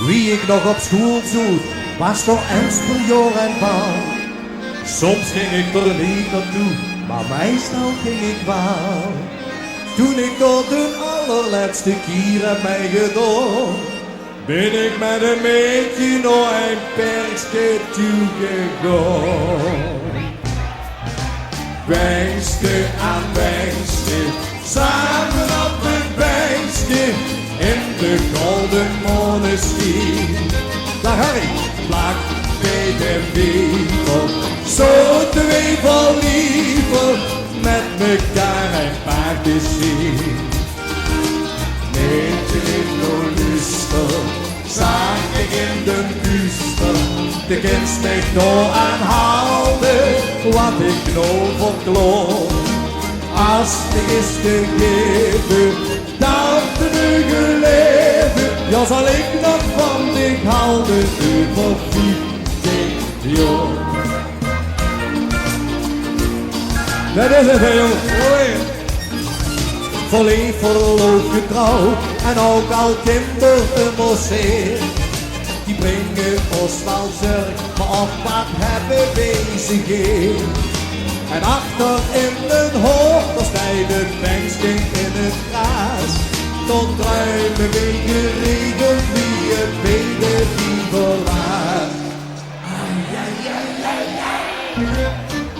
Wie ik nog op school zoet, was toch Enspeljor en Paal. Soms ging ik er niet naartoe, maar meestal ging ik wel. Toen ik tot de allerlaatste keer heb mij gedaan, ben ik met een meisje naar een perkje toegegaan. Benkje aan benkje, samen op het benkje, in de golden moneschijn. Daar Harry, plak bij de wievel, zo twee vol liefde, met mekaar een paardje zien. Meentje in de luster, zag ik in de kuster, de kind mij door aanhouden, wat ik nou voor geloof. Als de is gegeven, dan te geleven, ja zal ik nog van dich houden, over 50 jaar. Dat is het, hè, jongen. Volledig verloofd getrouwd en ook al kinderen mozeer. Die brengen ons wel zorg, maar op wat hebben wezen geen. En achter in het hoofd, daar staat het benkje in het gras. Tot ruime wegen regen wie het benen die verlaat.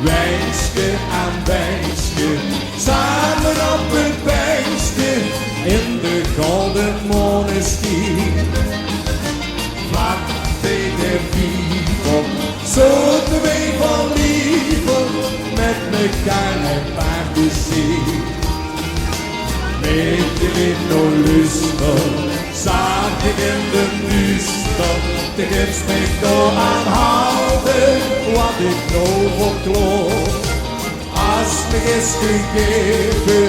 Benkje aan benkje, samen op het benkje, in de golden moneschijn. Vlak bij de wievel, zo twee van liefde, met mekaar een paardje zien. Met in de luster, zag ik in de duister, de gids mij door aanhouden, wat ik nou voor geloof. Als me is gegeven,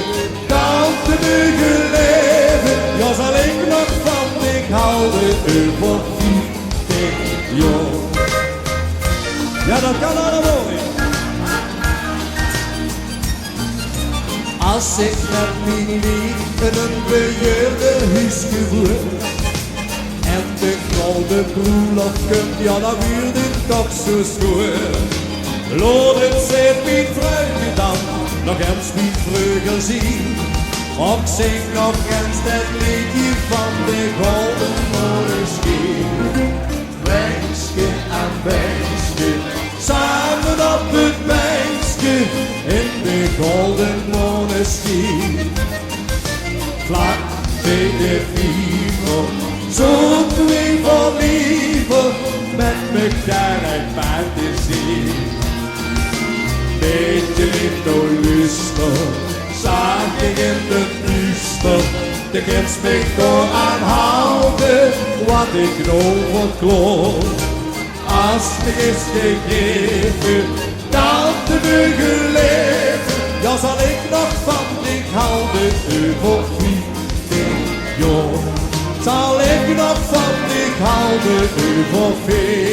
dan te mogen leven, ja zal ik nog van dich houden, over 50 jaar. Ja, dat kan allemaal niet. Als ik met mijn lief in een beheerde huis gewoond en de gouden broerlof komt, ja dan wordt het toch zo schoon. Laat het zijn mijn vreugde dan nog eens mijn vreugde zien. Ook zing nog eens dat liedje van de golden moneschijn. Benkje aan benkje, samen op het benkje, in de golden moneschijn. Vlak bij de wievel, zo twee van liefde, met mekaar een paardje zien. Beetje in de luster, zag ik in de duister, de gids mij door aanhouden, wat ik nou voor geloof. Als me is gegeven, dan te mogen leven, ja zal ik nog van dich houden, over 50 jaar. Zal ik nog van dich houden, over 50